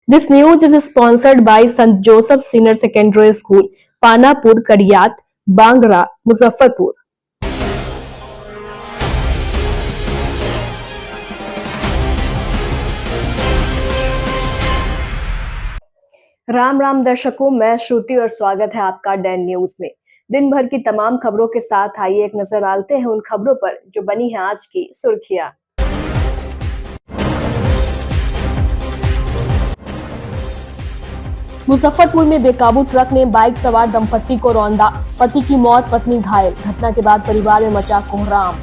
This news is sponsored by St. Joseph Senior Secondary School, Panapur, Kariyat, Bangra, Muzaffarpur. Ram Ram दर्शकों, मैं श्रुति और स्वागत है आपका डैन न्यूज में। दिन भर की तमाम खबरों के साथ आइए एक नजर डालते हैं उन खबरों पर जो बनी है आज की सुर्खियां। मुजफ्फरपुर में बेकाबू ट्रक ने बाइक सवार दंपत्ति को रौंदा, पति की मौत, पत्नी घायल। घटना के बाद परिवार में मचा कोहराम।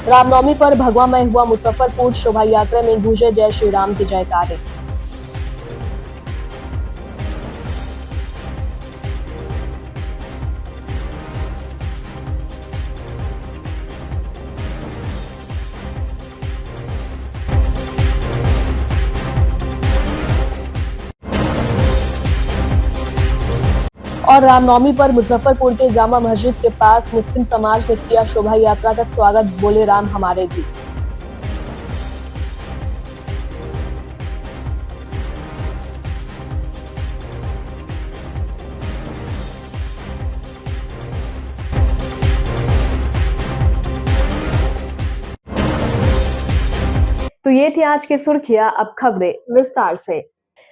रामनवमी पर भगवामय हुआ मुजफ्फरपुर, शोभा यात्रा में गूंजे जय श्री राम के जयकारे। और रामनवमी पर मुजफ्फरपुर के जामा मस्जिद के पास मुस्लिम समाज ने किया शोभा यात्रा का स्वागत, बोले राम हमारे भी। तो ये थी आज की सुर्खियां, अब खबरें विस्तार से।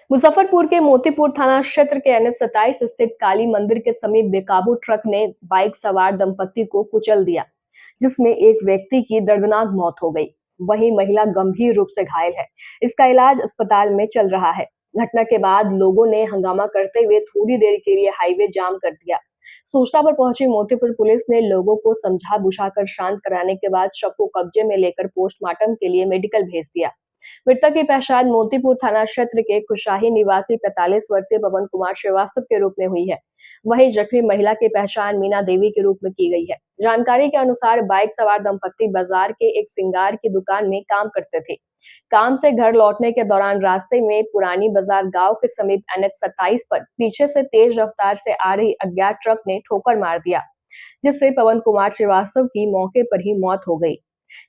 मुजफ्फरपुर के मोतीपुर थाना क्षेत्र के NH 27 स्थित काली मंदिर के समीप बेकाबू ट्रक ने बाइक सवार दंपत्ति को कुचल दिया, जिसमें एक व्यक्ति की दर्दनाक मौत हो गई। वहीं महिला गंभीर रूप से घायल है। इसका इलाज अस्पताल में चल रहा है। घटना के बाद लोगों ने हंगामा करते हुए थोड़ी देर के लिए हाईवे जाम कर दिया। सूचना पर पहुंची मोतीपुर पुलिस ने लोगों को समझा बुझाकर शांत कराने के बाद शव को कब्जे में लेकर पोस्टमार्टम के लिए मेडिकल भेज दिया। मृतक की पहचान मोतीपुर थाना क्षेत्र के खुशाही निवासी 45 वर्षीय पवन कुमार श्रीवास्तव के रूप में हुई है। वहीं जख्मी महिला की पहचान मीना देवी के रूप में की गई है। जानकारी के अनुसार बाइक सवार दंपत्ति बाजार के एक सिंगार की दुकान में काम करते थे। काम से घर लौटने के दौरान रास्ते में पुरानी बाजार गांव के समीप NH 27 पर पीछे से तेज रफ्तार से आ रही अज्ञात ट्रक ने ठोकर मार दिया, जिससे पवन कुमार श्रीवास्तव की मौके पर ही मौत हो गई,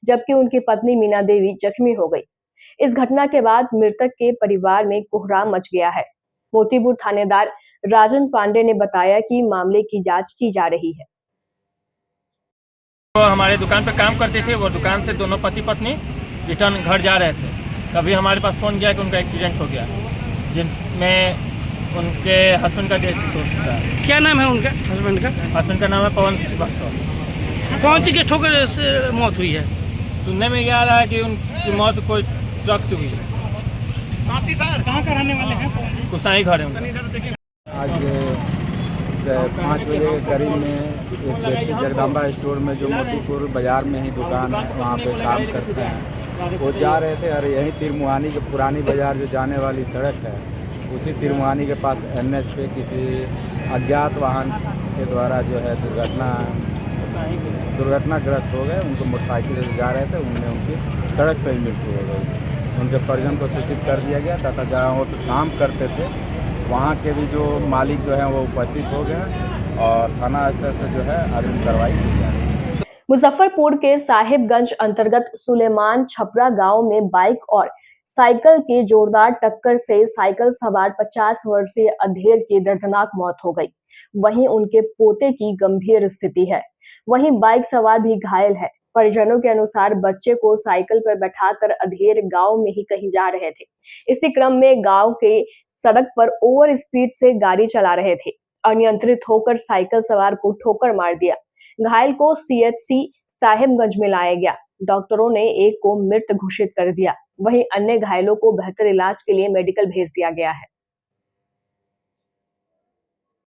जबकि उनकी पत्नी मीना देवी जख्मी हो गई। इस घटना के बाद मृतक के परिवार में कोहराम मच गया है। मोतीपुर थानेदार राजन पांडे ने बताया कि मामले की जांच की जा रही है। वो हमारे दुकान पे काम करते थे। वो दुकान से दोनों पति पत्नी रिटर्न घर जा रहे थे, तभी हमारे पास फोन किया कि उनका एक्सीडेंट हो गया, जिनमें उनके हस्बैंड का डेथ हो चुका है। क्या नाम है उनका हस्बैंड का? हस्बैंड का नाम है पवन श्रीवास्तव। कौन सी के ठोकर से मौत हुई है? सुनने में यह आ रहा है कि उनकी मौत कोई ट्रक से हुई है। कहाँ का रहने वाले हैं? कुसाई घर है उनका। आज 5 बजे के करीब में एक व्यक्ति जगदम्बा स्टोर में, जो मोतीपुर बाजार में ही दुकान है, वहाँ पे काम करते हैं, वो जा रहे थे और यहीं तिरमुहानी के पुरानी बाजार जो जाने वाली सड़क है, उसी तिरमुहानी के पास NH पे किसी अज्ञात वाहन के द्वारा जो है दुर्घटनाग्रस्त हो गए। उनको मोटरसाइकिल से जा रहे थे, उनमें उनकी सड़क पर ही मृत्यु हो गई। उनके परिजन को सूचित कर दिया गया तथा जहाँ वो काम करते थे वहाँ के भी जो मालिक जो है वो उपस्थित हो गए और थाना स्तर से जो है आगे कार्रवाई की जा रही है। मुजफ्फरपुर के साहिबगंज अंतर्गत सुलेमान छपरा गांव में बाइक और साइकिल की जोरदार टक्कर से साइकिल सवार 50 वर्षीय अधेर की दर्दनाक मौत हो गई। वहीं उनके पोते की गंभीर स्थिति है। वहीं बाइक सवार भी घायल है। परिजनों के अनुसार बच्चे को साइकिल पर बैठाकर अधेर गांव में ही कहीं जा रहे थे। इसी क्रम में गांव के सड़क पर ओवर स्पीड से गाड़ी चला रहे थे। अनियंत्रित होकर साइकिल सवार को ठोकर मार दिया। घायल को CHC साहिबगंज में लाया गया। डॉक्टरों ने एक को मृत घोषित कर दिया। वहीं अन्य घायलों को बेहतर इलाज के लिए मेडिकल भेज दिया गया है।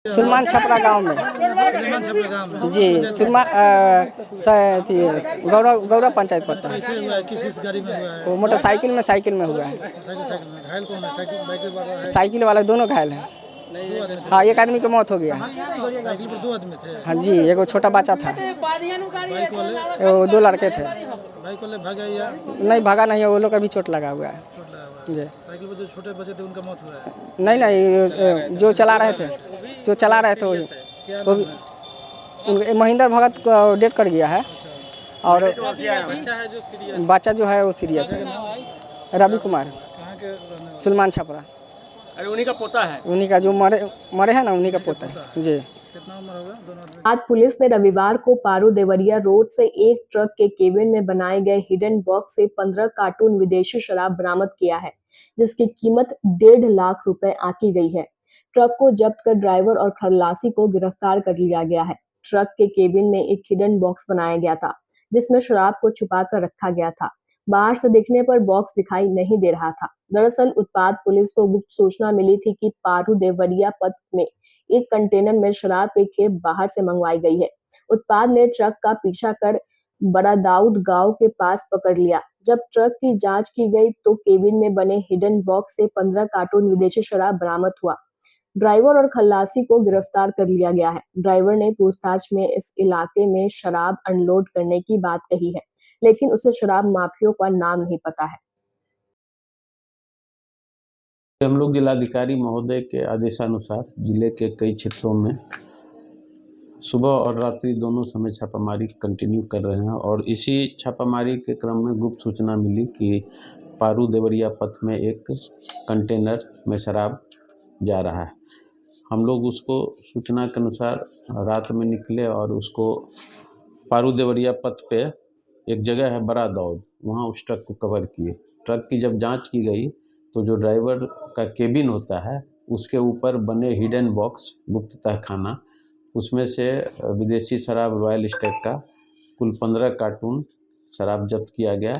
सुलेमान छपरा गांव में जी, गौरव पंचायत पड़ता है। किस गाड़ी में हुआ है? वो मोटरसाइकिल में हुआ है। घायल कौन है? साइकिल वाले दोनों घायल हैं। हाँ, एक आदमी की मौत हो गया। साइकिल पर 2 आदमी थे? हाँ जी, एगो छोटा बच्चा था। बाइक वाले? 2 लड़के थे। बाइक वाले भागा या नहीं? भागा नहीं है, वो लोग का भी चोट लगा हुआ है। चोट लगा हुआ है। जी। साइकिल पर जो छोटे बच्चे थे उनका मौत हुआ है। नहीं जो चला रहे थे वही क्या वो नाम भी है? उनके महेंद्र भगत को डेथ कर गया है और बच्चा जो है वो सीरियस है। रवि कुमार कहाँ के रहने वाले? सुलेमान छपरा, अरे उन्हीं का पोता है। उन्हीं का जो मरे हैं ना, उन्हीं का पोता है जी। कितना उम्र होगा दोनों आदमी? आज पुलिस ने रविवार को पारू देवरिया रोड से एक ट्रक के केबिन में बनाए गए हिडन बॉक्स से 15 कार्टून विदेशी शराब बरामद किया है, जिसकी कीमत 1.5 लाख रुपए आंकी गई है। ट्रक को जब्त कर ड्राइवर और खलासी को गिरफ्तार कर लिया गया है। ट्रक के केबिन में एक हिडन बॉक्स बनाया गया था, जिसमें शराब को छुपा कर रखा गया था। बाहर से देखने पर बॉक्स दिखाई नहीं दे रहा था। दरअसल उत्पाद पुलिस को गुप्त सूचना मिली थी कि पारू देवरिया पथ में एक कंटेनर में शराब की खेप बाहर से मंगवाई गई है। उत्पाद ने ट्रक का पीछा कर बड़ा दाऊद गांव के पास पकड़ लिया। जब ट्रक की जांच की गई तो केबिन में बने हिडन बॉक्स से 15 कार्टून विदेशी शराब बरामद हुआ। ड्राइवर और खलासी को गिरफ्तार कर लिया गया है। ड्राइवर ने पूछताछ में इस इलाके में शराब अनलोड करने की बात कही है, लेकिन उसे शराब माफियों का नाम नहीं पता है। हम लोग जिलाधिकारी महोदय के आदेशानुसार जिले के कई क्षेत्रों में सुबह और रात्रि दोनों समय छापामारी कंटिन्यू कर रहे हैं और इसी छापामारी के क्रम में गुप्त सूचना मिली कि पारू देवरिया पथ में एक कंटेनर में शराब जा रहा है। हम लोग उसको सूचना के अनुसार रात में निकले और उसको पारू देवरिया पथ पे एक जगह है बड़ा दौद, वहाँ उस ट्रक को कवर किए। ट्रक की जब जांच की गई तो जो ड्राइवर का केबिन होता है उसके ऊपर बने हिडन बॉक्स गुप्त तहखाना, उसमें से विदेशी शराब रॉयल स्टैग का कुल 15 कार्टून शराब जब्त किया गया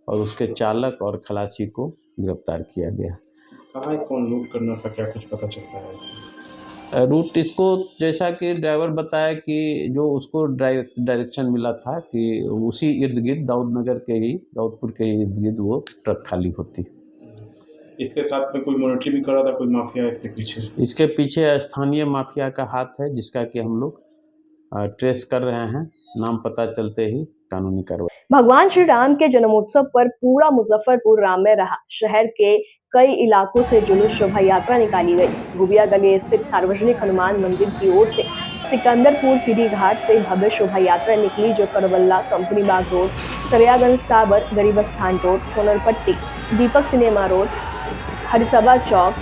और उसके चालक और खलासी को गिरफ्तार किया गया। कहाँ कौन लूट करना था, क्या कुछ पता चलता है? रूट इसको जैसा कि ड्राइवर बताया कि जो उसको डायरेक्शन मिला था कि उसी इर्द गिर्द दाऊदपुर के इर्द गिर्द वो ट्रक खाली होती। इसके साथ में कोई मॉनिटरिंग भी कर रहा था, कोई माफिया इसके पीछे? इसके पीछे स्थानीय माफिया का हाथ है, जिसका कि हम लोग ट्रेस कर रहे हैं। नाम पता चलते ही कानूनी कार्रवाई। भगवान श्री राम के जन्मोत्सव पर पूरा मुजफ्फरपुर राममय रहा। शहर के कई इलाकों से जुलूस शोभा यात्रा निकाली गई। धोबिया गली स्थित सार्वजनिक हनुमान मंदिर की ओर से सिकंदरपुर सीढ़ी घाट से भव्य शोभा यात्रा निकली, जो करबल्ला, कंपनी बाग रोड, सरियागंज टावर, गरीब स्थान रोड, सोनरपट्टी, दीपक सिनेमा रोड, हरिसभा चौक,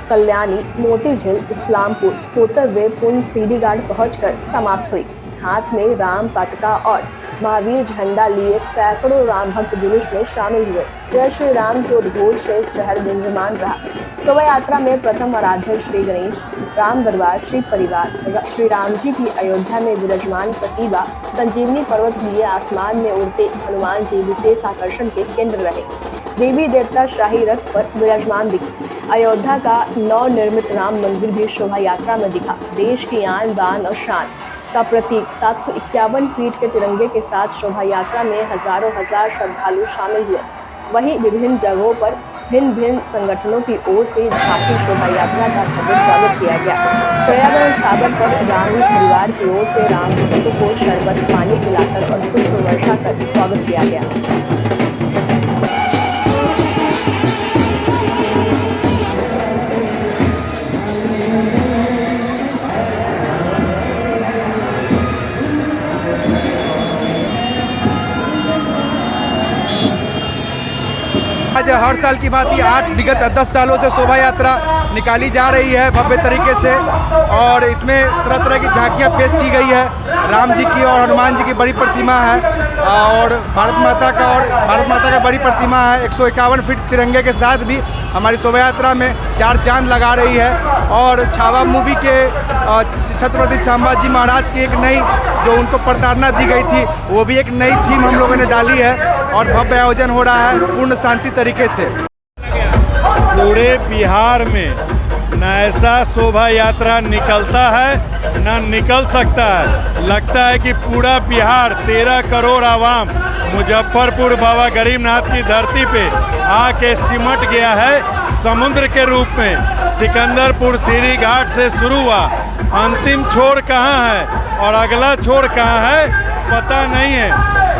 कल्याणी, मोतीझील, इस्लामपुर होते हुए पुण्य सीढ़ी घाट पहुंचकर समाप्त हुई। हाथ में राम पताका और महावीर झंडा लिए सैकड़ों राम भक्त जुलूस में शामिल हुए। जय श्री राम के उद्घोष से शहर गुंजमान रहा। शोभा यात्रा में प्रथम आराध्य श्री गणेश, राम दरबार, शिव परिवार, श्री राम जी की अयोध्या में विराजमान प्रतिभा, संजीवनी पर्वत लिए आसमान में उड़ते हनुमान जी विशेष आकर्षण के केंद्र रहे। देवी देवता शाही रथ पर विराजमान दिखे। अयोध्या का नवनिर्मित राम मंदिर भी शोभा यात्रा में दिखा। देश की आन बान और शान का प्रतीक 751 फीट के तिरंगे के साथ शोभा यात्रा में हजारों श्रद्धालु शामिल हुए। वहीं विभिन्न जगहों पर भिन्न संगठनों की ओर से झांकी शोभा यात्रा का भव्य स्वागत किया गया। सरियागंज टावर पर रामी परिवार की ओर से राम भक्तों को शरबत पानी पिलाकर और पुष्प वर्षा कर स्वागत किया गया। आज हर साल की भांति विगत 10 सालों से शोभा यात्रा निकाली जा रही है भव्य तरीके से और इसमें तरह तरह की झांकियां पेश की गई है। राम जी की और हनुमान जी की बड़ी प्रतिमा है और भारत माता का बड़ी प्रतिमा है। 151 फीट तिरंगे के साथ भी हमारी शोभा यात्रा में 4 चांद लगा रही है और छावा मूवी के छत्रपति संभाजी महाराज की एक नई जो उनको प्रताड़ना दी गई थी, वो भी एक नई थीम हम लोगों ने डाली है और भव्य आयोजन हो रहा है पूर्ण शांति तरीके से। पूरे बिहार में न ऐसा शोभा यात्रा निकलता है न निकल सकता है। लगता है कि पूरा बिहार 13 करोड़ आवाम मुजफ्फरपुर बाबा गरीबनाथ की धरती पे आके सिमट गया है समुद्र के रूप में। सिकंदरपुर सीढ़ी घाट से शुरू हुआ, अंतिम छोर कहाँ है और अगला छोर कहाँ है पता नहीं है।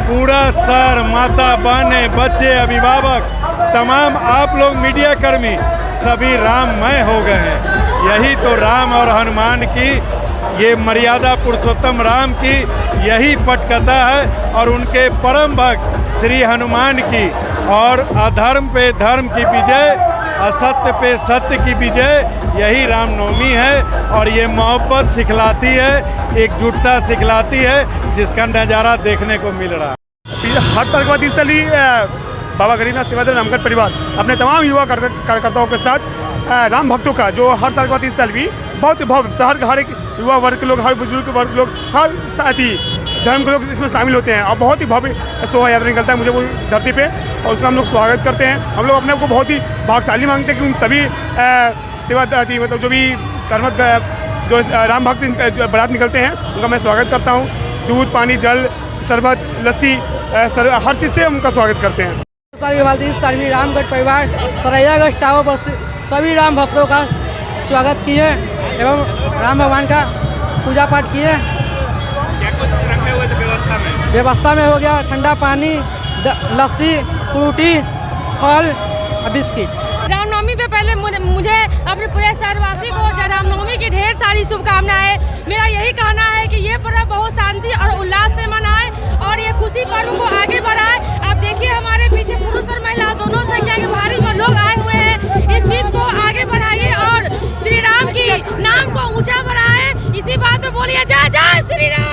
पूरा शहर, माता, बहनें, बच्चे, अभिभावक तमाम आप लोग मीडिया कर्मी सभी राममय हो गए हैं। यही तो राम और हनुमान की, ये मर्यादा पुरुषोत्तम राम की यही पटकथा है और उनके परम भक्त श्री हनुमान की। और अधर्म पे धर्म की विजय, असत्य पे सत्य की विजय, यही रामनवमी है। और ये मोहब्बत सिखलाती है, एकजुटता सिखलाती है, जिसका नज़ारा देखने को मिल रहा है। हर साल के बाद इस साल ही बाबा गरीबनाथ सेवादल रामगढ़ परिवार अपने तमाम युवा कार्यकर्ताओं के साथ राम भक्तों का जो हर साल के बाद इस साल भी बहुत भव्य हर एक युवा वर्ग के लोग, हर बुजुर्ग वर्ग के लोग, हर साथी धर्म के लोग इसमें शामिल होते हैं और बहुत ही भव्य शोभा यात्रा निकलता है मुझे वो धरती पे, और उसका हम लोग स्वागत करते हैं। हम लोग अपने आप को बहुत ही भाग्यशाली मांगते हैं कि उन सभी सेवादाती मतलब जो भी कर्मठ जो राम भक्त बारात निकलते हैं उनका मैं स्वागत करता हूँ। दूध, पानी, जल, शरबत, लस्सी, हर चीज़ से उनका स्वागत करते हैं। साल के बाद इस साल भी रामगढ़ परिवार सरैयागंज टावर पर सभी राम भक्तों का स्वागत किए एवं राम भगवान का पूजा पाठ किए। क्या कुछ रखे हुए थे व्यवस्था में? व्यवस्था में हो गया ठंडा पानी, लस्सी, फ्रूटी, फल और बिस्किट। रामनवमी पे पहले मुझे अपने पूरे शहरवासी को रामनवमी की ढेर सारी शुभकामनाएं। मेरा यही कहना है कि ये पर्व बहुत शांति और उल्लास से मनाएं और ये खुशी पर्व को आगे बढ़ाएं। आप देखिए हमारे पीछे पुरुष और महिला दोनों संख्या के भारी लोग आए हुए हैं। इस चीज को आगे बढ़ाइए और श्री राम की नाम को ऊंचा बढ़ाएं। इसी बात पे बोलिए जय जय श्री राम।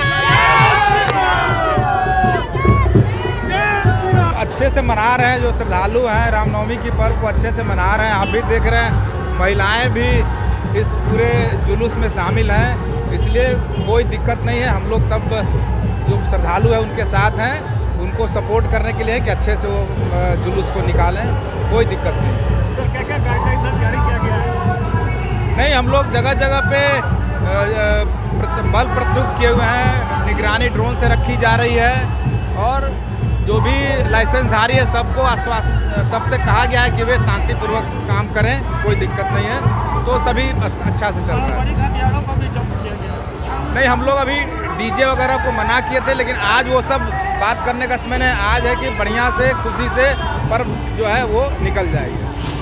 अच्छे से मना रहे हैं, जो श्रद्धालु हैं रामनवमी की पर्व को अच्छे से मना रहे हैं। आप भी देख रहे हैं महिलाएं भी इस पूरे जुलूस में शामिल हैं, इसलिए कोई दिक्कत नहीं है। हम लोग सब जो श्रद्धालु हैं उनके साथ हैं, उनको सपोर्ट करने के लिए है कि अच्छे से वो जुलूस को निकालें, कोई दिक्कत नहीं है। सर क्या क्या गाइडलाइन जारी किया गया है? नहीं, हम लोग जगह जगह पे बल प्रयुक्त किए हुए हैं, निगरानी ड्रोन से रखी जा रही है और जो भी लाइसेंसधारी है सबको सबसे कहा गया है कि वे शांतिपूर्वक काम करें, कोई दिक्कत नहीं है। तो सभी अच्छा से चल रहा है। नहीं, हम लोग अभी डीजे वगैरह को मना किए थे, लेकिन आज वो सब बात करने का समय नहीं। आज है कि बढ़िया से खुशी से पर्व जो है वो निकल जाएगी।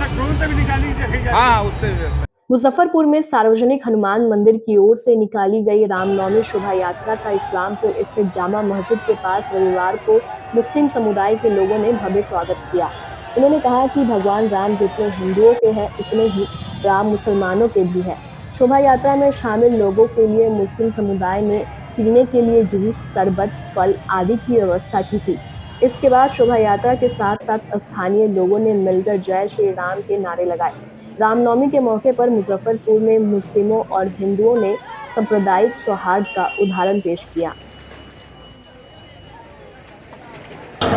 ड्रोन से भी निकाली? हाँ, उससे व्यवस्था। मुजफ्फरपुर में सार्वजनिक हनुमान मंदिर की ओर से निकाली गई रामनवमी शोभा यात्रा का इस्लामपुर स्थित जामा मस्जिद के पास रविवार को मुस्लिम समुदाय के लोगों ने भव्य स्वागत किया। उन्होंने कहा कि भगवान राम जितने हिंदुओं के हैं उतने ही राम मुसलमानों के भी हैं। शोभा यात्रा में शामिल लोगों के लिए मुस्लिम समुदाय में पीने के लिए जूस, शरबत, फल आदि की व्यवस्था की थी। इसके बाद शोभा यात्रा के साथ साथ स्थानीय लोगों ने मिलकर जय श्री राम के नारे लगाए। रामनवमी के मौके पर मुजफ्फरपुर में मुस्लिमों और हिंदुओं ने सांप्रदायिक सौहार्द का उदाहरण पेश किया।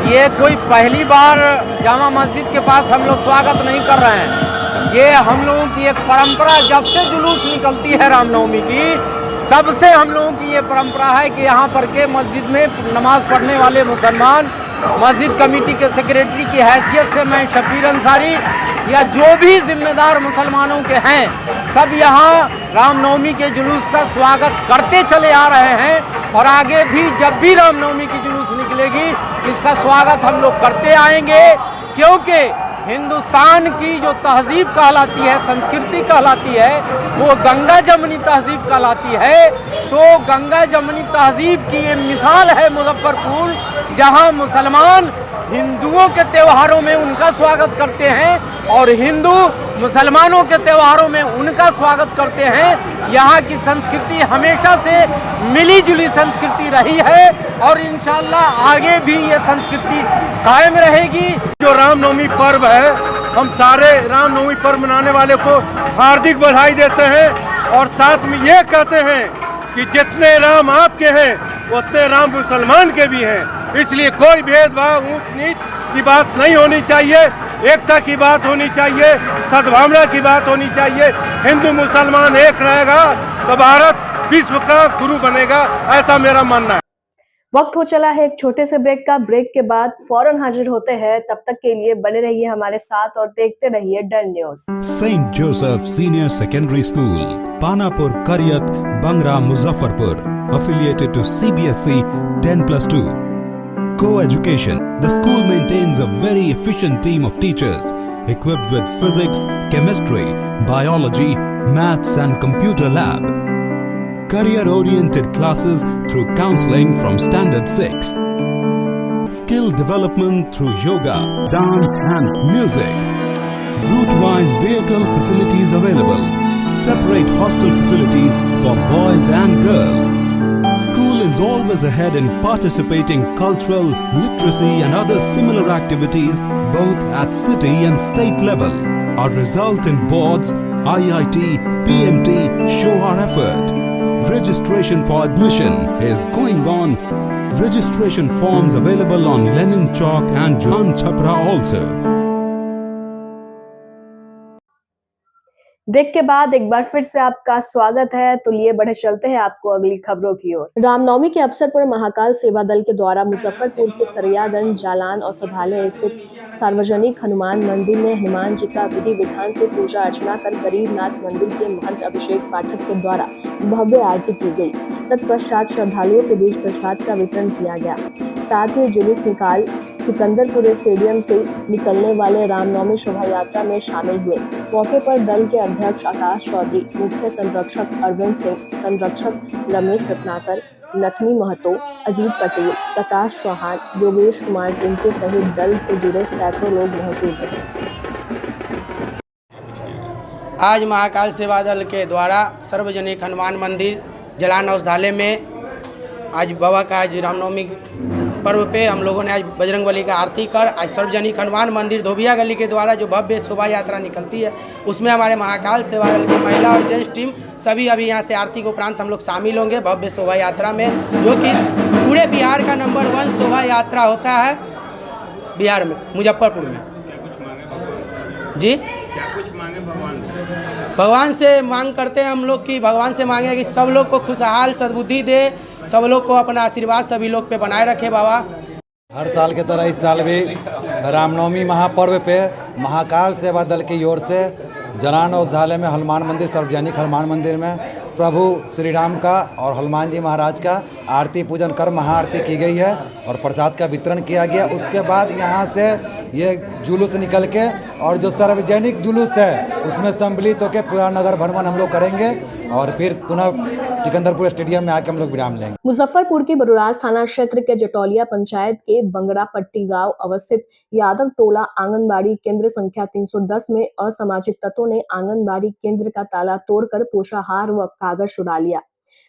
ये कोई पहली बार जामा मस्जिद के पास हम लोग स्वागत नहीं कर रहे हैं। ये हम लोगों की एक परंपरा, जब से जुलूस निकलती है रामनवमी की तब से हम लोगों की ये परंपरा है कि यहाँ पर के मस्जिद में नमाज पढ़ने वाले मुसलमान, मस्जिद कमेटी के सेक्रेटरी की हैसियत से मैं शबीर अंसारी या जो भी जिम्मेदार मुसलमानों के हैं, सब यहाँ रामनवमी के जुलूस का स्वागत करते चले आ रहे हैं और आगे भी जब भी रामनवमी की जुलूस निकलेगी इसका स्वागत हम लोग करते आएंगे। क्योंकि हिंदुस्तान की जो तहजीब कहलाती है, संस्कृति कहलाती है, वो गंगा जमुनी तहजीब कहलाती है। तो गंगा जमुनी तहजीब की ये मिसाल है मुजफ्फरपुर, जहाँ मुसलमान हिंदुओं के त्योहारों में उनका स्वागत करते हैं और हिंदू मुसलमानों के त्योहारों में उनका स्वागत करते हैं। यहाँ की संस्कृति हमेशा से मिली जुली संस्कृति रही है और इंशाअल्लाह आगे भी ये संस्कृति कायम रहेगी। जो रामनवमी पर्व है, हम सारे रामनवमी पर्व मनाने वाले को हार्दिक बधाई देते हैं और साथ में ये कहते हैं कि जितने राम आपके हैं उतने राम मुसलमान के भी हैं। इसलिए कोई भेदभाव, ऊंच नीच की बात नहीं होनी चाहिए, एकता की बात होनी चाहिए, सद्भावना की बात होनी चाहिए। हिंदू मुसलमान एक रहेगा तो भारत विश्व का गुरु बनेगा, ऐसा मेरा मानना है। वक्त हो चला है एक छोटे से ब्रेक का। ब्रेक के बाद फौरन हाजिर होते हैं। तब तक के लिए बने रहिए हमारे साथ और देखते रहिए डन news. St Joseph senior secondary school, Panapur, Kariyat, Bangra, Muzaffarpur, affiliated to CBSE 10+2 co-education The school maintains a very efficient team of teachers equipped with physics, chemistry, biology, maths and computer lab. Career-oriented classes through counseling from Standard 6. Skill development through yoga, dance and music. Route-wise vehicle facilities available. Separate hostel facilities for boys and girls. School is always ahead in participating cultural, literacy and other similar activities both at city and state level. Our result in boards, IIT, PMT show our effort. Registration for admission is going on. Registration forms available on Lenin Chowk and Jalan Chhapra also. Break के बाद एक बार फिर से आपका स्वागत है। तो लिए बढ़े चलते हैं आपको अगली खबरों की ओर। रामनवमी के अवसर पर महाकाल सेवा दल के द्वारा मुजफ्फरपुर के सरैयागंज, जालान और सौधाले स्थित सार्वजनिक हनुमान मंदिर में हनुमान जी का विधि विधान से पूजा अर्चना कर गरीबनाथ मंदिर के महंत अभिषेक पाठक के द्वारा भव्य आरती की गई। तत्पश्चात श्रद्धालुओं के बीच प्रसाद का वितरण किया गया। साथ ही जुलूस निकाल सिकंदरपुर स्टेडियम से निकलने वाले रामनवमी शोभा यात्रा में शामिल हुए। मौके पर दल के अध्यक्ष आकाश चौधरी, मुख्य संरक्षक अरविंद सिंह, संरक्षक रमेश रत्नाकर, नथनी महतो, अजीत पटेल, प्रकाश चौहान, योगेश कुमार टिंकू सहित दल से जुड़े सैकड़ों लोग मौजूद रहे। आज महाकाल सेवा दल के द्वारा सार्वजनिक हनुमान मंदिर जलान और सौधाले में आज बाबा का आज रामनवमी पर्व पे हम लोगों ने आज बजरंगबली का आरती कर आज सार्वजनिक हनुमान मंदिर धोबिया गली के द्वारा जो भव्य शोभा यात्रा निकलती है उसमें हमारे महाकाल सेवा दल की महिला और जेंट्स टीम सभी अभी यहाँ से आरती के उपरांत हम लोग शामिल होंगे भव्य शोभा यात्रा में, जो कि पूरे बिहार का नंबर 1 शोभा यात्रा होता है बिहार में, मुजफ्फरपुर में। जी क्या कुछ मांगे भगवान से? भगवान से मांग करते हैं हम लोग कि भगवान से मांगे कि सब लोग को खुशहाल सद्बुद्धि दे, सब लोग को अपना आशीर्वाद सभी लोग पे बनाए रखे बाबा। हर साल की तरह इस साल भी रामनवमी महापर्व पे महाकाल सेवा दल की ओर से जलान और सौधाले में हनुमान मंदिर, सार्वजनिक हनुमान मंदिर में प्रभु श्री राम का और हनुमान जी महाराज का आरती पूजन कर महाआरती की गई है और प्रसाद का वितरण किया गया। उसके बाद यहाँ से ये जुलूस निकल के और जो सार्वजनिक जुलूस है उसमें सम्मिलित होकर पूरा नगर भ्रमण हम लोग करेंगे और फिर पुनः सिकंदरपुर स्टेडियम में आके हम लोग विराम लेंगे। मुजफ्फरपुर के बरुराज थाना क्षेत्र के जटौलिया पंचायत के बंगरापट्टी गांव अवस्थित यादव टोला आंगनबाड़ी केंद्र संख्या 310 में असामाजिक तत्वों ने आंगनबाड़ी केंद्र का ताला तोड़कर पोषाहार व कागज चुरा लिया।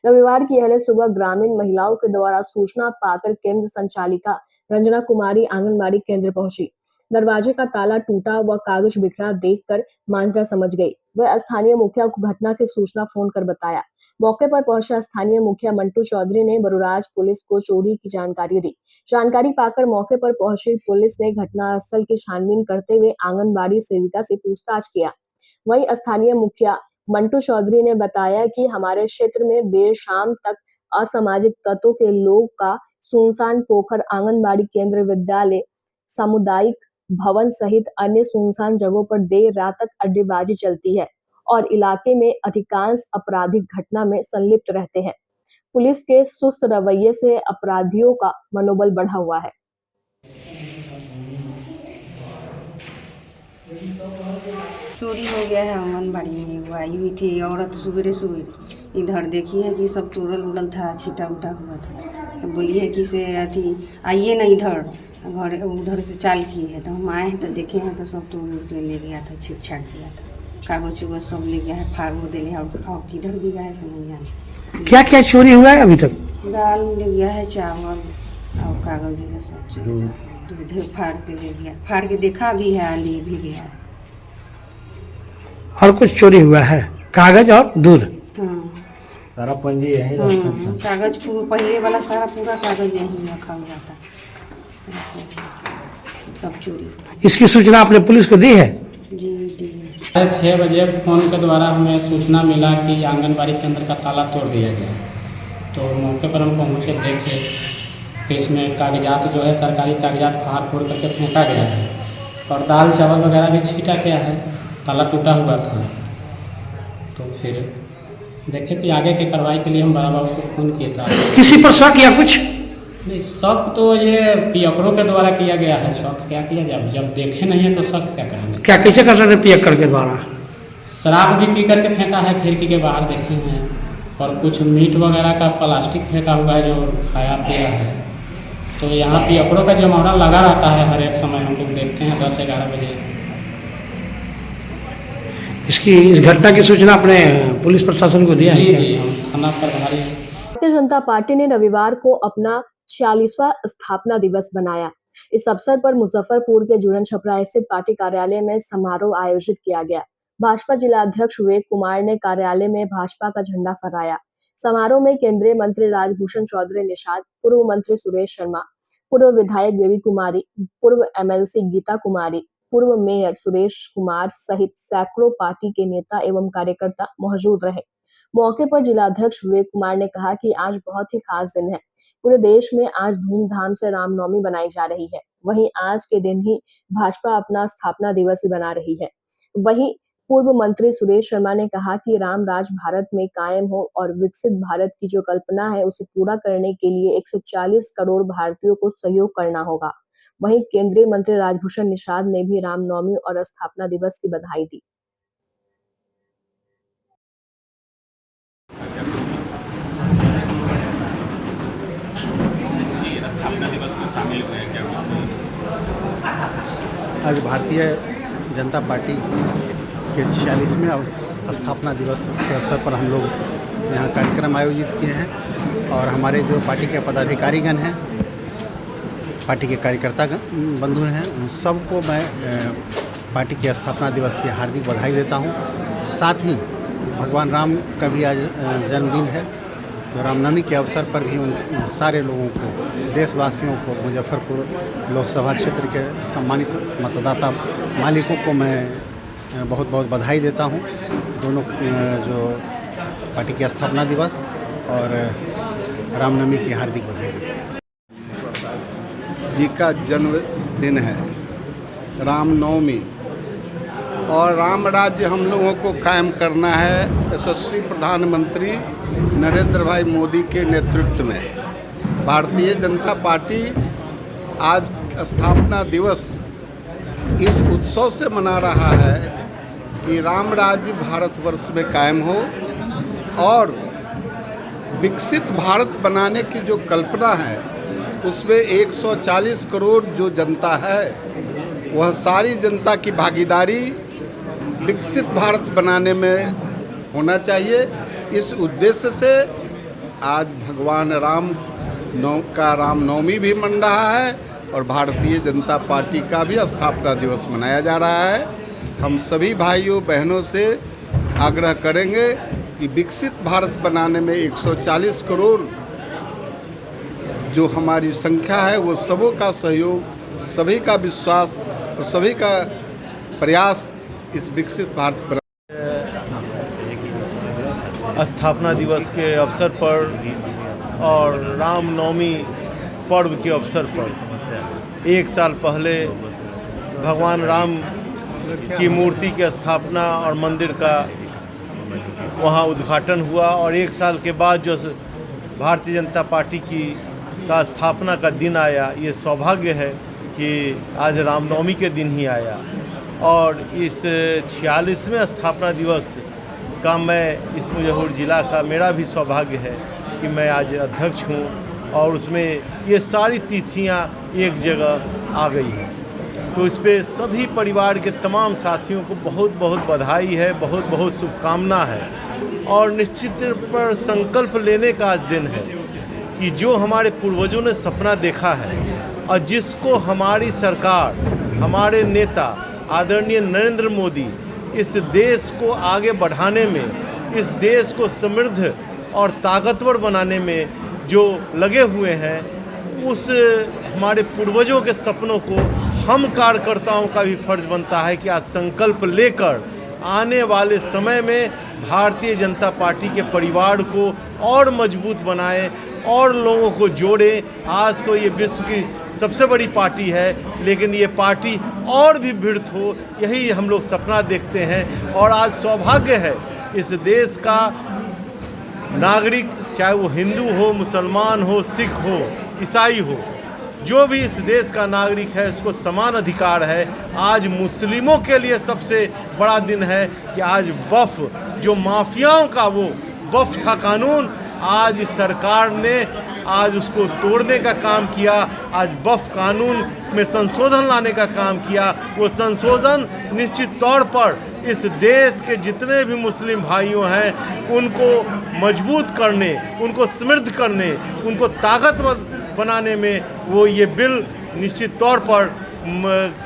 रविवार की अहले सुबह ग्रामीण महिलाओं के द्वारा सूचना पाकर केंद्र संचालिका रंजना कुमारी आंगनबाड़ी केंद्र पहुंची। दरवाजे का ताला टूटा व कागज बिखरा देखकर मांजरा समझ गई। वह स्थानीय मुखिया को घटना की सूचना फोन कर बताया। मौके पर पहुंचा स्थानीय मुखिया मंटू चौधरी ने बरुराज पुलिस को चोरी की जानकारी दी। जानकारी पाकर मौके पर पहुंची पुलिस ने घटनास्थल की छानबीन करते हुए आंगनबाड़ी सेविका से पूछताछ किया। वहीं स्थानीय मुखिया मंटू चौधरी ने बताया कि हमारे क्षेत्र में देर शाम तक असामाजिक तत्वों के लोग का सुनसान पोखर, आंगनबाड़ी केंद्र, विद्यालय, सामुदायिक भवन सहित अन्य सुनसान जगहों पर देर रात तक अड्डेबाजी चलती है और इलाके में अधिकांश आपराधिक घटना में संलिप्त रहते हैं। पुलिस के सुस्त रवैये से अपराधियों का मनोबल बढ़ा हुआ है। चोरी हो गया है आंगनबाड़ी में। वो आई हुई थी औरत सवेरे सवेरे, इधर देखी है कि सब तोड़ल उड़ल था, छिटा उटा हुआ था। तो बोली है कि से अथी आइए ना इधर, घर उधर से चाल की है। तो हम आए हैं तो देखे हैं तो सब तोड़ के ले गया था, छिप छाट दिया था, कागज उगज सब ले गया है, फाड़ दे लिया। और किधर भी गया है से नहीं जाने। क्या क्या चोरी हुआ है अभी तक? दाल ले गया है, चावल और कागज उगज सब दूध फाड़ के ले गया, फाड़ के देखा भी है, ले भी गया है। और कुछ चोरी हुआ है? कागज और दूध? हाँ, सारा पंजी यही कागज पहले वाला सारा पूरा कागज यहीं रखा हुआ था, सब चोरी। इसकी सूचना आपने पुलिस को दी है? जी दी। 6 बजे फोन के द्वारा हमें सूचना मिला कि आंगनबाड़ी केंद्र का ताला तोड़ दिया गया। तो मौके पर हम पहुँचे, देखे कि इसमें कागजात जो है सरकारी कागजात फाड़ फोड़ करके फेंका गया है और दाल चावल वगैरह भी छीटा गया है, ताला टूटा हुआ था। तो फिर देखे कि आगे की कार्रवाई के लिए हम बड़ा बाबू को फोन किया था। किसी पर शक या कुछ? नहीं, शक तो ये पियकरों के द्वारा किया गया है। शक क्या किया जाए, जब देखे नहीं है तो शक क्या करेंगे। क्या कैसे कर सकते पियक्कर के द्वारा? शराब भी पी करके फेंका है खिड़की के बाहर, देखे हैं। और कुछ मीट वगैरह का प्लास्टिक फेंका हुआ है जो खाया पिया है। तो यहाँ पियकरों का जमावड़ा लगा रहता है हर एक समय, हम लोग देखते हैं 10-11 बजे। इस घटना की सूचना अपने पुलिस प्रशासन को दिया है? जी, हम थाना प्रभारी हैं। भारतीय जनता पार्टी ने रविवार को अपना 46वां स्थापना दिवस मनाया। इस अवसर पर मुजफ्फरपुर के जुड़न छपरा स्थित पार्टी कार्यालय में समारोह आयोजित किया गया। भाजपा जिला अध्यक्ष विवेक कुमार ने कार्यालय में भाजपा का झंडा फहराया। समारोह में केंद्रीय मंत्री राजभूषण चौधरी निषाद, पूर्व मंत्री सुरेश शर्मा, पूर्व विधायक बेबी कुमारी, पूर्व एमएलसी गीता कुमारी, पूर्व मेयर सुरेश कुमार सहित सैकड़ों पार्टी के नेता एवं कार्यकर्ता मौजूद रहे। मौके पर जिलाध्यक्ष विवेक कुमार ने कहा कि आज बहुत ही खास दिन है। पूरे देश में आज धूमधाम से रामनवमी बनाई जा रही है। वहीं आज के दिन ही भाजपा अपना स्थापना दिवस भी बना रही है। वहीं पूर्व मंत्री सुरेश शर्मा ने कहा कि राम राज भारत में कायम हो और विकसित भारत की जो कल्पना है उसे पूरा करने के लिए 140 करोड़ भारतीयों को सहयोग करना होगा। वहीं केंद्रीय मंत्री राजभूषण निषाद ने भी रामनवमी और स्थापना दिवस की बधाई दी। आज भारतीय जनता पार्टी के 46वें स्थापना दिवस के अवसर पर हम लोग यहाँ कार्यक्रम आयोजित किए हैं और हमारे जो पार्टी के पदाधिकारीगण हैं, पार्टी के कार्यकर्ता बंधु हैं, उन सबको मैं पार्टी के स्थापना दिवस की हार्दिक बधाई देता हूँ। साथ ही भगवान राम का भी आज जन्मदिन है, तो रामनवमी के अवसर पर भी उन सारे लोगों को, देशवासियों को, मुजफ्फरपुर लोकसभा क्षेत्र के सम्मानित मतदाता मालिकों को मैं बहुत बहुत बधाई देता हूं। दोनों जो पार्टी के स्थापना दिवस और रामनवमी की हार्दिक बधाई देता हूं। जी का जन्मदिन है, रामनवमी, और राम राज्य हम लोगों को कायम करना है यशस्वी प्रधानमंत्री नरेंद्र भाई मोदी के नेतृत्व में। भारतीय जनता पार्टी आज स्थापना दिवस इस उत्सव से मना रहा है कि राम राज्य भारतवर्ष में कायम हो और विकसित भारत बनाने की जो कल्पना है उसमें 140 करोड़ जो जनता है वह सारी जनता की भागीदारी विकसित भारत बनाने में होना चाहिए। इस उद्देश्य से आज भगवान राम का रामनवमी भी मन रहा है और भारतीय जनता पार्टी का भी स्थापना दिवस मनाया जा रहा है। हम सभी भाइयों बहनों से आग्रह करेंगे कि विकसित भारत बनाने में 140 करोड़ जो हमारी संख्या है वो सबों का सहयोग, सभी का विश्वास और सभी का प्रयास इस विकसित भारत पर। स्थापना दिवस के अवसर पर और रामनवमी पर्व के अवसर पर 1 साल पहले भगवान राम की मूर्ति की स्थापना और मंदिर का वहाँ उद्घाटन हुआ और 1 साल के बाद जो भारतीय जनता पार्टी का स्थापना का दिन आया, ये सौभाग्य है कि आज रामनवमी के दिन ही आया। और इस 46वें स्थापना दिवस का मैं इस मुजफ्फरपुर ज़िला का मेरा भी सौभाग्य है कि मैं आज अध्यक्ष हूँ और उसमें ये सारी तिथियाँ एक जगह आ गई हैं। तो इस पे सभी परिवार के तमाम साथियों को बहुत बहुत बधाई है, बहुत बहुत शुभकामना है। और निश्चित पर संकल्प लेने का आज दिन है कि जो हमारे पूर्वजों ने सपना देखा है और जिसको हमारी सरकार, हमारे नेता आदरणीय नरेंद्र मोदी इस देश को आगे बढ़ाने में, इस देश को समृद्ध और ताकतवर बनाने में जो लगे हुए हैं, उस हमारे पूर्वजों के सपनों को हम कार्यकर्ताओं का भी फर्ज बनता है कि आज संकल्प लेकर आने वाले समय में भारतीय जनता पार्टी के परिवार को और मजबूत बनाएं और लोगों को जोड़ें। आज तो ये विश्व की सबसे बड़ी पार्टी है, लेकिन ये पार्टी और भी बढ़त हो, यही हम लोग सपना देखते हैं। और आज सौभाग्य है इस देश का नागरिक, चाहे वो हिंदू हो, मुसलमान हो, सिख हो, ईसाई हो, जो भी इस देश का नागरिक है उसको समान अधिकार है। आज मुस्लिमों के लिए सबसे बड़ा दिन है कि आज वफ़, जो माफियाओं का वो वफ़ था कानून, आज इस सरकार ने आज उसको तोड़ने का काम किया। आज वफ़ कानून में संशोधन लाने का काम किया। वो संशोधन निश्चित तौर पर इस देश के जितने भी मुस्लिम भाइयों हैं उनको मजबूत करने, उनको समृद्ध करने, उनको ताकतवर बनाने में वो ये बिल निश्चित तौर पर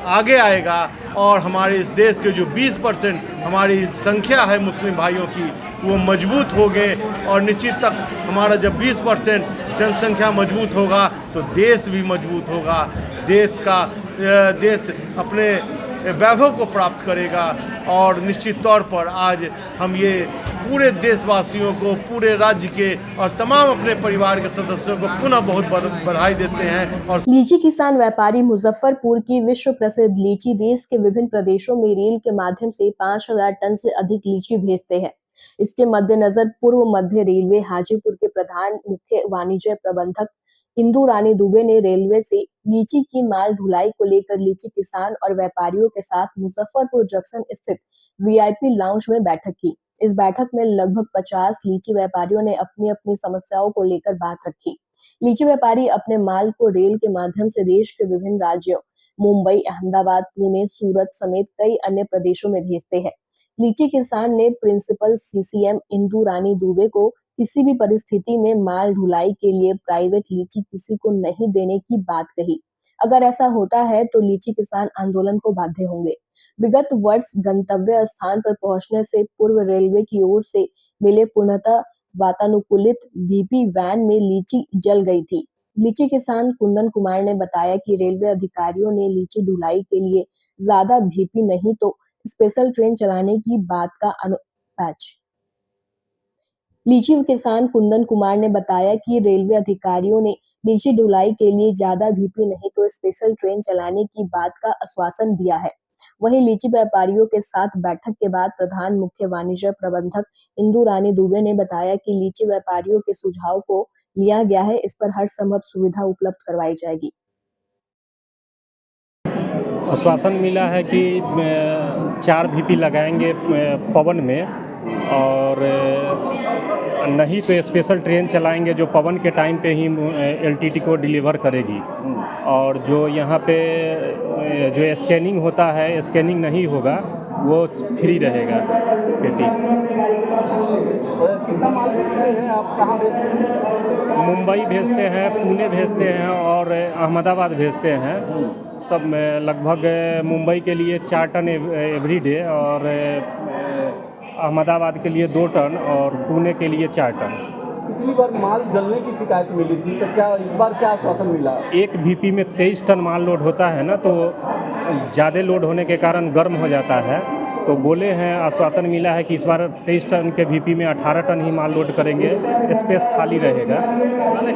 आगे आएगा। और हमारे इस देश के जो 20% हमारी संख्या है मुस्लिम भाइयों की, वो मजबूत हो गए। और निश्चित तक हमारा जब 20% जनसंख्या मजबूत होगा तो देश भी मजबूत होगा। देश अपने वैभव को प्राप्त करेगा। और निश्चित तौर पर आज हम ये पूरे देशवासियों को, पूरे राज्य के और तमाम अपने परिवार के सदस्यों को पुनः बहुत बधाई देते हैं। और लीची किसान व्यापारी मुजफ्फरपुर की विश्व प्रसिद्ध लीची देश के विभिन्न प्रदेशों में रेल के माध्यम से 5000 टन से अधिक लीची भेजते हैं। इसके मद्देनजर पूर्व मध्य रेलवे हाजीपुर के प्रधान मुख्य वाणिज्य प्रबंधक इंदू रानी दुबे ने रेलवे से लीची की माल ढुलाई को लेकर लीची किसान और व्यापारियों के साथ मुजफ्फरपुर जंक्शन स्थित वीआईपी लाउंज में बैठक की। इस बैठक में लगभग 50 लीची व्यापारियों ने अपनी अपनी समस्याओं को लेकर बात रखी। लीची व्यापारी अपने माल को रेल के माध्यम से देश के विभिन्न राज्यों मुंबई, अहमदाबाद, पुणे, सूरत समेत कई अन्य प्रदेशों में भेजते हैं। लीची किसान ने प्रिंसिपल सीसीएम इंदू रानी दुबे को किसी भी परिस्थिति में माल ढुलाई के लिए प्राइवेट लीची किसी को नहीं देने की बात कही। अगर ऐसा होता है तो लीची किसान आंदोलन को बाध्य होंगे। विगत वर्ष गंतव्य स्थान पर पहुंचने से पूर्व रेलवे की ओर से मिले पूर्णतः वातानुकूलित वीपी वैन में लीची जल गई थी। लीची किसान कुंदन कुमार ने बताया कि रेलवे अधिकारियों ने लीची ढुलाई के लिए ज्यादा वीपी नहीं तो स्पेशल ट्रेन चलाने की बात का अनुपैच। लीची किसान कुंदन कुमार ने बताया कि रेलवे अधिकारियों ने लीची ढुलाई के लिए ज्यादा वीपी नहीं तो स्पेशल ट्रेन चलाने की बात का आश्वासन दिया है। वहीं लीची व्यापारियों के साथ बैठक के बाद प्रधान मुख्य वाणिज्य प्रबंधक इंदू रानी दुबे ने बताया कि लीची व्यापारियों के सुझाव को लिया गया है, इस पर हर संभव सुविधा उपलब्ध करवाई जाएगी। आश्वासन मिला है कि 4 वीपी लगाएंगे पवन में और नहीं तो स्पेशल ट्रेन चलाएंगे जो पवन के टाइम पे ही एलटीटी को डिलीवर करेगी। और जो यहाँ पे जो स्कैनिंग होता है, स्कैनिंग नहीं होगा, वो फ्री रहेगा पेटी। कितना माल भेजते हैं आप, कहाँ भेजते हैं? मुंबई भेजते हैं, पुणे भेजते हैं और अहमदाबाद भेजते हैं। सब में लगभग मुंबई के लिए 4 टन एवरीडे और अहमदाबाद के लिए 2 टन और पुणे के लिए 4 टन। पिछली बार माल जलने की शिकायत मिली थी, तो क्या इस बार क्या आश्वासन मिला? एक वीपी में 23 टन माल लोड होता है ना, तो ज़्यादा लोड होने के कारण गर्म हो जाता है। तो बोले हैं, आश्वासन मिला है कि इस बार 23 टन के वीपी में 18 टन ही माल लोड करेंगे, स्पेस खाली रहेगा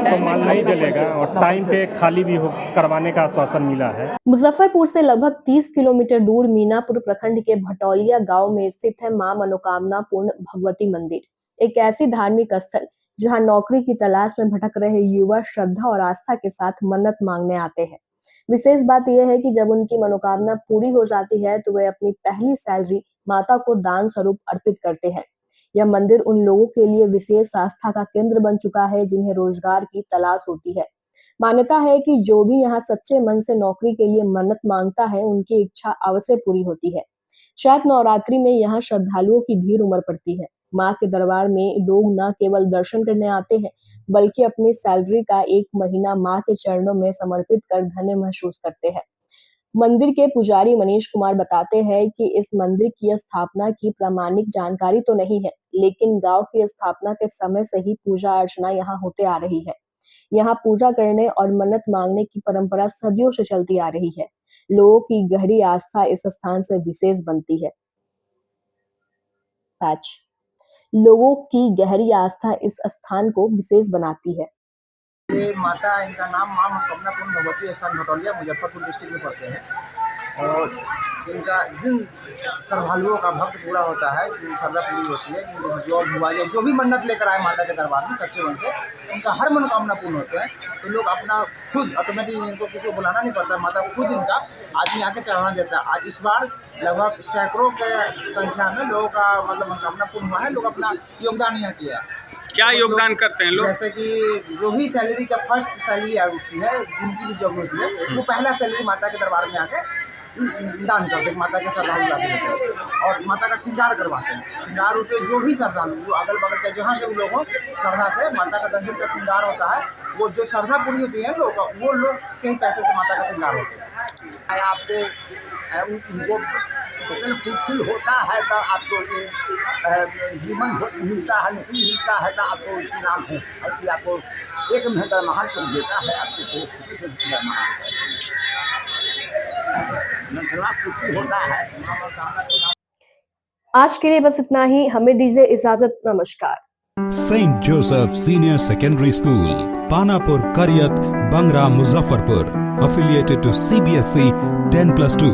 तो माल नहीं जलेगा और टाइम पे खाली भी करवाने का आश्वासन मिला है। मुजफ्फरपुर से लगभग 30 किलोमीटर दूर मीनापुर प्रखंड के भटौलिया गांव में स्थित है मां मनोकामना पूर्ण भगवती मंदिर, एक ऐसी धार्मिक स्थल जहां नौकरी की तलाश में भटक रहे युवा श्रद्धा और आस्था के साथ मन्नत मांगने आते हैं। विशेष बात यह है कि जब उनकी मनोकामना पूरी हो जाती है तो वे अपनी पहली सैलरी माता को दान स्वरूप अर्पित करते हैं। यह मंदिर उन लोगों के लिए विशेष आस्था का केंद्र बन चुका है जिन्हें रोजगार की तलाश होती है। मान्यता है कि जो भी यहाँ सच्चे मन से नौकरी के लिए मन्नत मांगता है उनकी इच्छा अवश्य पूरी होती है। शायद नवरात्रि में यहाँ श्रद्धालुओं की भीड़ उमड़ पड़ती है। माँ के दरबार में लोग न केवल दर्शन करने आते हैं बल्कि अपनी सैलरी का 1 महीना माँ के चरणों में समर्पित कर धन्य महसूस करते हैं। मंदिर के पुजारी मनीष कुमार बताते हैं कि इस मंदिर की स्थापना की प्रामाणिक जानकारी तो नहीं है, लेकिन गांव की स्थापना के समय से ही पूजा अर्चना यहाँ होते आ रही है। यहाँ पूजा करने और मन्नत मांगने की परंपरा सदियों से चलती आ रही है। लोगों की गहरी आस्था इस स्थान से विशेष बनती है। लोगों की गहरी आस्था इस स्थान को विशेष बनाती है। ये माता, इनका नाम मां मनोकामना पूर्ण भगवती स्थान भटौलिया मुजफ्फरपुर डिस्ट्रिक्ट में पड़ते हैं। और जिन श्रद्धालुओं का भक्त पूरा होता है, जो श्रद्धा पूरी होती है, जिनको जॉब हुआ या जो भी मन्नत लेकर आए माता के दरबार में सच्चे मन से, उनका हर मनोकामना पूर्ण होते हैं। तो लोग अपना खुद ऑटोमेटिक, इनको किसी को बुलाना नहीं पड़ता, माता को खुद इनका आदमी आके चढ़ाना देता है। आज इस बार लगभग सैकड़ों के संख्या में लोगों का मतलब मनोकामना पूर्ण हुआ है। लोग अपना योगदान यहाँ किया है। क्या योगदान करते हैं लोग? जैसे कि जो भी सैलरी का फर्स्ट सैलरी होती है, जिनकी भी जॉब होती है, वो पहला सैलरी माता के दरबार में आके दान करते हैं, माता के श्रद्धालु लाते हैं और माता का श्रृंगार करवाते हैं। श्रृंगार होते जो भी श्रद्धालु, जो अगल बगल चाहे जहाँ के भी लोग हों, श्रद्धा से माता का 10 दिन का श्रृंगार होता है। वो जो श्रद्धा पूरी होती है लोग, वो लोग कहीं पैसे से माता का श्रृंगार होता है। आपको उनको फुलफिल होता है तो आपको जीवन मिलता है, नौकरी मिलता है तो आपको इनाम है कि आपको 1 महीने दरमाहा तो देता है, आपको खुशी से दरमाहा खुशी होता है। आज के लिए बस इतना ही, हमें दीजिए इजाजत। नमस्कार। St. Joseph Senior Secondary School, Panapur, Karyat, Bangra, Muzaffarpur, affiliated to CBSE 10+2.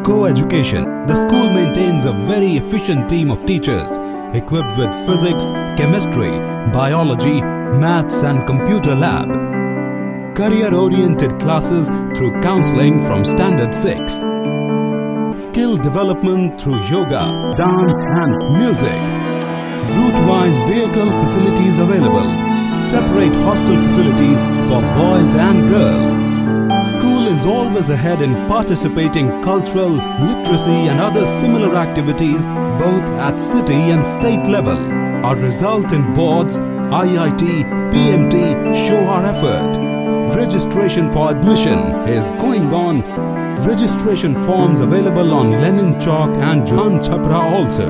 Co-education. The school maintains a very efficient team of teachers equipped with physics, chemistry, biology, maths and computer lab. Career-oriented classes through counseling from Standard 6. Skill development through yoga, dance and music. Route-wise vehicle facilities available. Separate hostel facilities for boys and girls. School is always ahead in participating cultural, literacy and other similar activities both at city and state level. Our result in boards, IIT, PMT show our effort. Registration for admission is going on. Registration forms available on Lenin Chowk and Jalan Chhapra also.